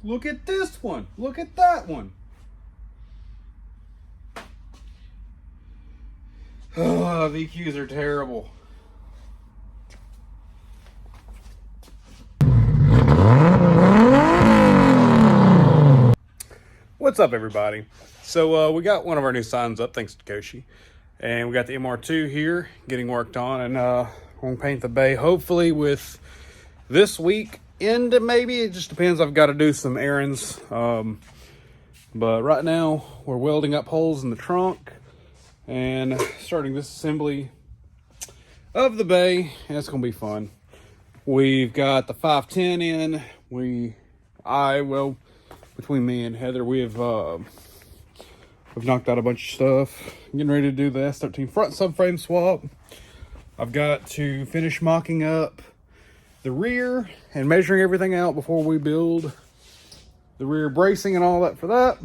Look at this one. Look at that one. Oh, VQs are terrible. What's up, everybody? So we got one of our new signs up, thanks to Koshi. And we got the MR2 here getting worked on, and we're going to paint the bay hopefully with this week into maybe. It just depends. I've got to do some errands. But right now we're welding up holes in the trunk and starting this assembly of the bay, and it's going to be fun. We've got the 510 in. Between me and Heather, we've knocked out a bunch of stuff. Getting ready to do the S13 front subframe swap. I've got to finish mocking up the rear and measuring everything out before we build the rear bracing and all that for that.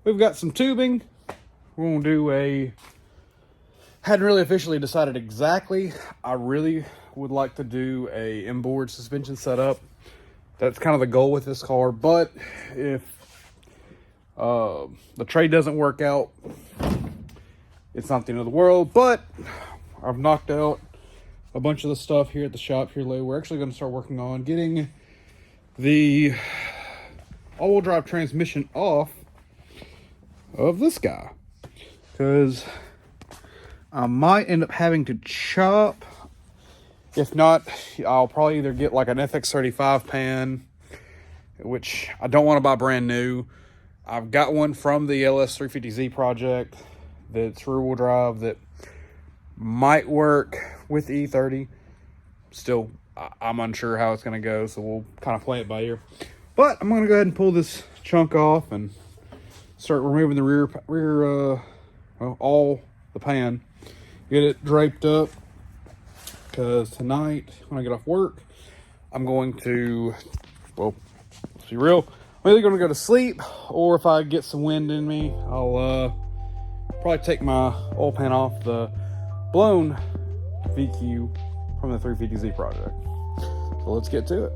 We've got some tubing. We're going to do hadn't really officially decided exactly. I really would like to do a inboard suspension setup. That's kind of the goal with this car, but if the trade doesn't work out, it's not the end of the world. But I've knocked out a bunch of the stuff here at the shop here lately. We're actually going to start working on getting the all-wheel drive transmission off of this guy, because I might end up having to chop. If not, I'll probably either get like an FX35 pan, which I don't want to buy brand new. I've got one from the LS350Z project that's rear-wheel drive that might work with the E30. Still, I'm unsure how it's going to go, so we'll kind of play it by ear. But I'm going to go ahead and pull this chunk off and start removing the all the pan. Get it draped up. Because tonight, when I get off work, I'm going to, let's be real, I'm either going to go to sleep, or if I get some wind in me, I'll probably take my oil pan off the blown VQ from the 350Z project. So let's get to it.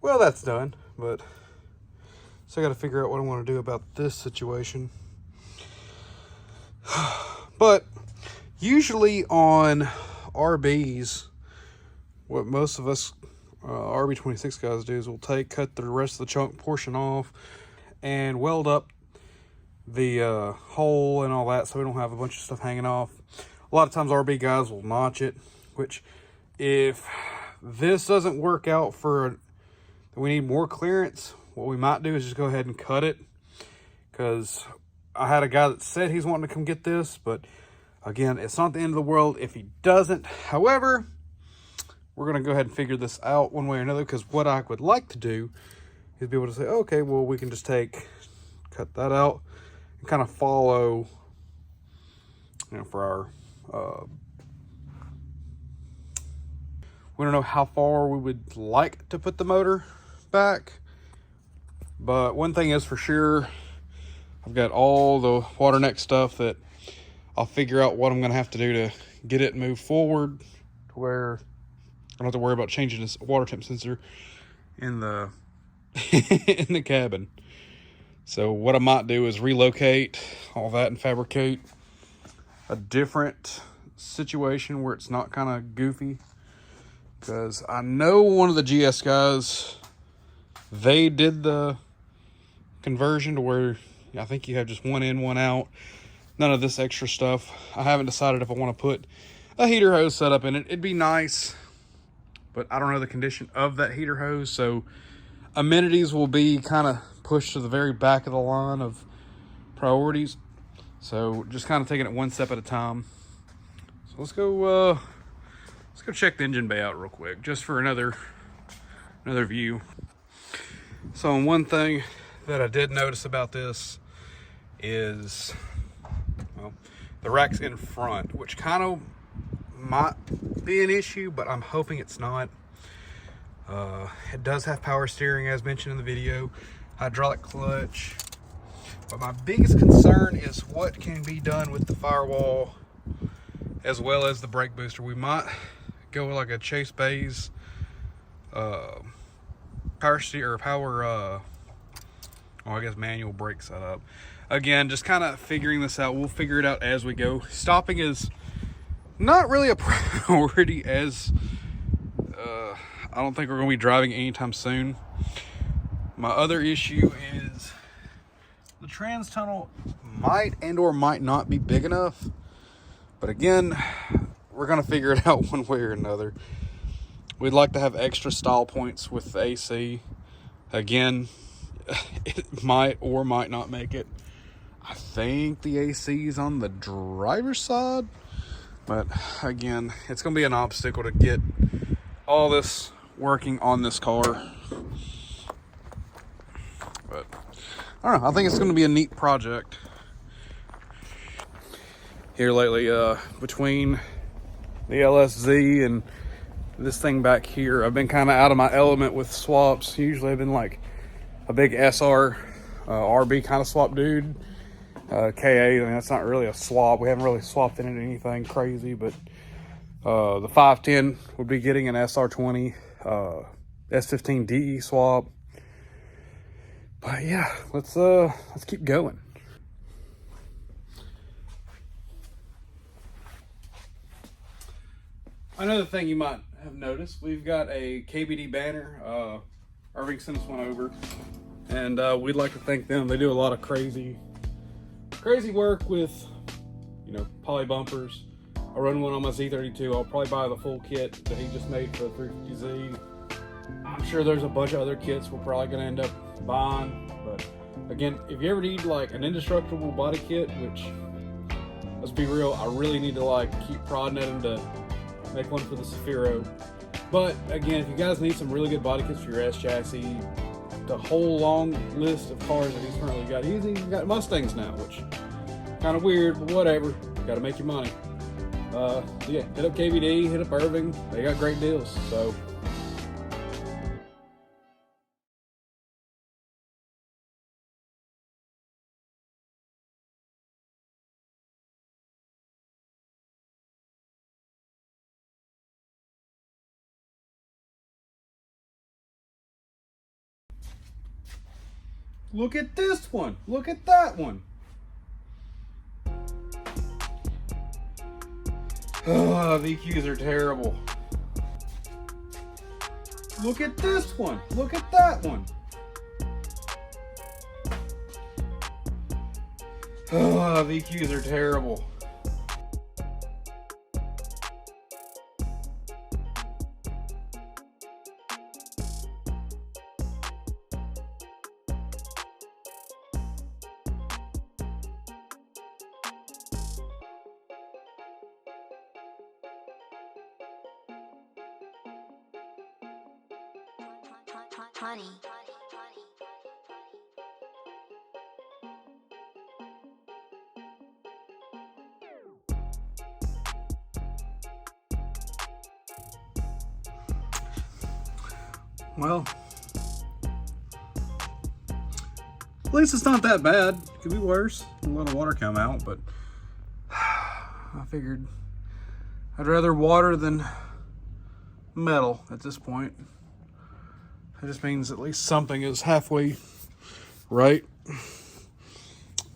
Well, that's done, but so I got to figure out what I want to do about this situation. But usually on RBs, what most of us RB26 guys do is we'll cut the rest of the chunk portion off and weld up the hole and all that, so we don't have a bunch of stuff hanging off. A lot of times RB guys will notch it, which if this doesn't work out we need more clearance, what we might do is just go ahead and cut it, because I had a guy that said he's wanting to come get this, but again, it's not the end of the world if he doesn't. However, we're going to go ahead and figure this out one way or another, because what I would like to do is be able to say, okay, well, we can just cut that out and kind of follow, for our, we don't know how far we would like to put the motor back, but one thing is for sure, I've got all the water neck stuff that I'll figure out what I'm going to have to do to get it moved forward to where I don't have to worry about changing this water temp sensor in the in the cabin. So what I might do is relocate all that and fabricate a different situation where it's not kind of goofy. Because I know one of the GS guys, they did the conversion to where I think you have just one in, one out. None of this extra stuff. I haven't decided if I want to put a heater hose setup in it. It'd be nice, but I don't know the condition of that heater hose, so amenities will be kind of pushed to the very back of the line of priorities. So just kind of taking it one step at a time. So let's go check the engine bay out real quick, just for another view. So one thing that I did notice about this is, well, the rack's in front, which kind of might be an issue, but I'm hoping it's not. It does have power steering, as mentioned in the video, hydraulic clutch. But my biggest concern is what can be done with the firewall as well as the brake booster. We might go with like a Chase Bays power steer or power I guess manual brake setup. Again, just kind of figuring this out. We'll figure it out as we go. Stopping is not really a priority, as I don't think we're going to be driving anytime soon. My other issue is the trans tunnel might and or might not be big enough. But again, we're going to figure it out one way or another. We'd like to have extra style points with the AC. Again, it might or might not make it. I think the AC is on the driver's side. But again, it's going to be an obstacle to get all this working on this car. But I don't know. I think it's going to be a neat project. Here lately, between the LSZ and this thing back here, I've been kind of out of my element with swaps. Usually I've been like a big SR, RB kind of swap dude. KA, I mean, that's not really a swap. We haven't really swapped into anything crazy, but the 510 would be getting an SR20, S15 DE swap. But yeah, let's keep going. Another thing you might have noticed, we've got a KBD banner. Irving sent us one over, and we'd like to thank them. They do a lot of crazy work with, you know, poly bumpers. I run one on my Z32. I'll probably buy the full kit that he just made for the 350Z. I'm sure there's a bunch of other kits we're probably gonna end up buying, but again, if you ever need like an indestructible body kit, which, let's be real, I really need to like keep prodding at him to make one for the Safiro. But again, if you guys need some really good body kits for your S chassis, the whole long list of cars that he's currently got. He's even got Mustangs now, which kind of weird, but whatever. Got to make your money. Yeah, hit up KBD, hit up Irving. They got great deals. So look at this one. Look at that one. Oh, VQs are terrible. Look at this one. Look at that one. Oh, VQs are terrible. Honey. Well, at least it's not that bad. It could be worse. A little water come out, but I figured I'd rather water than metal at this point. It just means at least something is halfway right.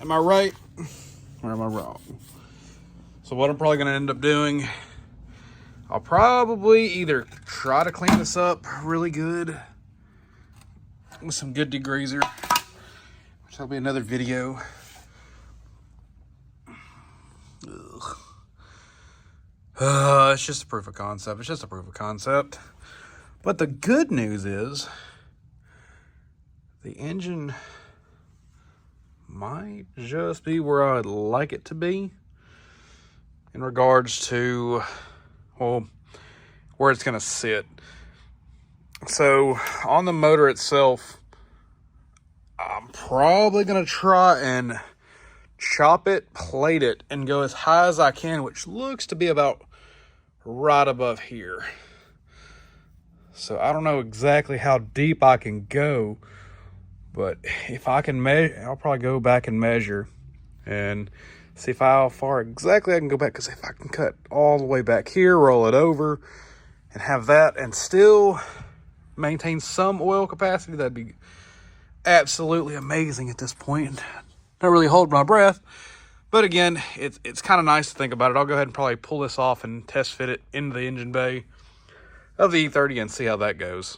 Am I right or am I wrong? So what I'm probably going to end up doing, I'll probably either try to clean this up really good with some good degreaser, which That'll be another video. Ugh. It's just a proof of concept. It's just a proof of concept. But the good news is the engine might just be where I'd like it to be in regards to, well, where it's going to sit. So on the motor itself, I'm probably going to try and chop it, plate it, and go as high as I can, which looks to be about right above here. So I don't know exactly how deep I can go, but if I can measure, I'll probably go back and measure and see how far exactly I can go back. Because if I can cut all the way back here, roll it over, and have that and still maintain some oil capacity, that'd be absolutely amazing at this point. Not really hold my breath, but again, it's kind of nice to think about it. I'll go ahead and probably pull this off and test fit it into the engine bay of the E30 and see how that goes.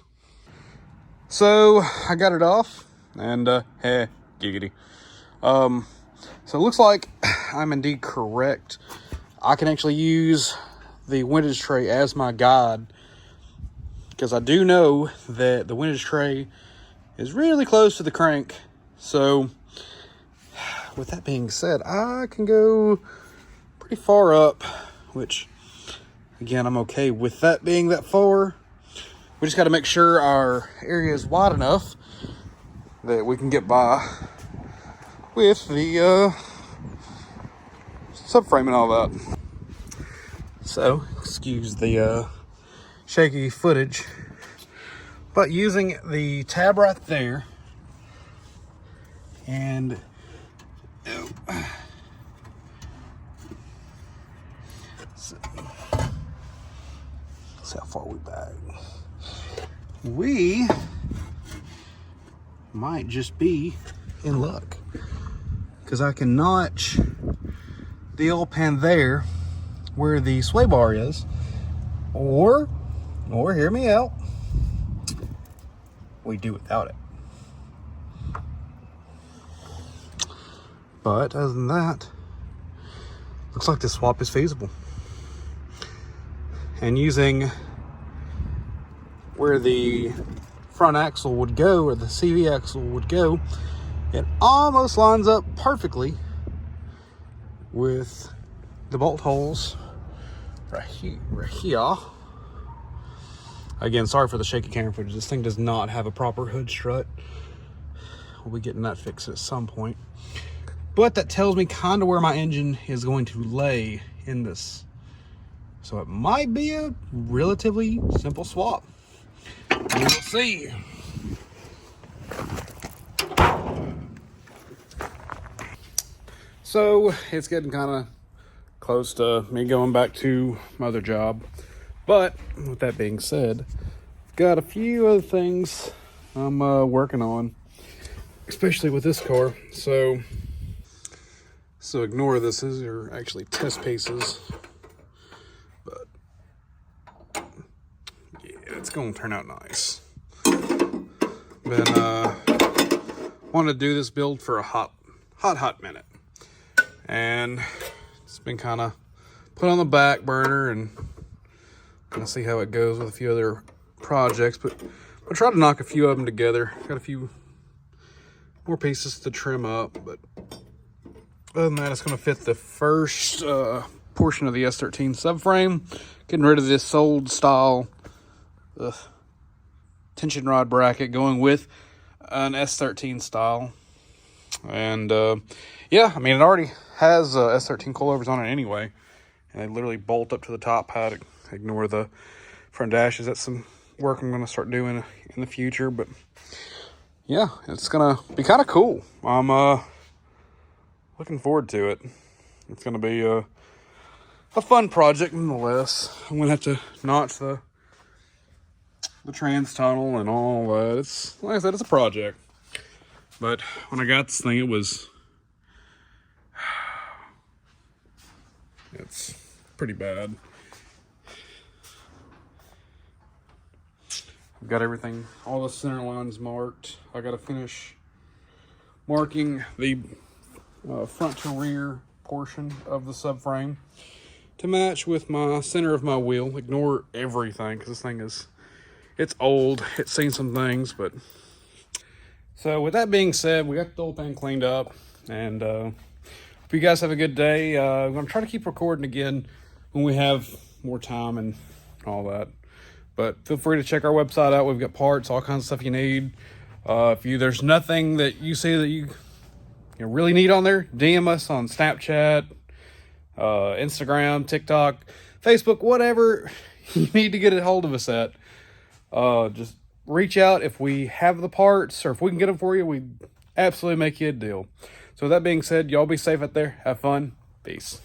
So I got it off, and giggity. So it looks like I'm indeed correct. I can actually use the windage tray as my guide, because I do know that the windage tray is really close to the crank. So with that being said, I can go pretty far up, which again, I'm okay with that being that far. We just got to make sure our area is wide enough that we can get by with the subframe and all that. So, excuse the shaky footage, but using the tab right there and so how far we back. We might just be in luck, because I can notch the oil pan there where the sway bar is, or hear me out, we do without it. But other than that, looks like this swap is feasible. And using where the front axle would go, or the CV axle would go, it almost lines up perfectly with the bolt holes right here. Again, sorry for the shaky camera footage. This thing does not have a proper hood strut. We'll be getting that fixed at some point. But that tells me kind of where my engine is going to lay in this. So it might be a relatively simple swap. We will see. So it's getting kind of close to me going back to my other job. But with that being said, I've got a few other things I'm working on, especially with this car. So ignore this. These are actually test pieces. But yeah, it's going to turn out nice. Been wanted to do this build for a hot minute, and it's been kind of put on the back burner, and gonna see how it goes with a few other projects. But I'll try to knock a few of them together. Got a few more pieces to trim up, but other than that, it's going to fit the first portion of the S13 subframe. Getting rid of this old style tension rod bracket, going with an S13 style. And yeah, I mean, it already has S13 coilovers on it anyway, and they literally bolt up to the top pad. Ignore the front dashes. That's some work I'm going to start doing in the future. But yeah, it's going to be kind of cool. I'm looking forward to it. It's going to be a fun project nonetheless. I'm going to have to notch the trans tunnel and all that. It's, like I said, it's a project. But when I got this thing, it's pretty bad. I've got everything, all the center lines marked. I got to finish marking the front to rear portion of the subframe to match with my center of my wheel. Ignore everything because this thing it's old. It's seen some things, but so with that being said, we got the whole thing cleaned up, and hope you guys have a good day. I'm gonna try to keep recording again when we have more time and all that. But feel free to check our website out. We've got parts, all kinds of stuff you need. If there's nothing that you see that you really need on there, DM us on Snapchat, Instagram, TikTok, Facebook, whatever you need to get a hold of us at. Just reach out. If we have the parts or if we can get them for you, we absolutely make you a deal. So with that being said, y'all be safe out there. Have fun. Peace.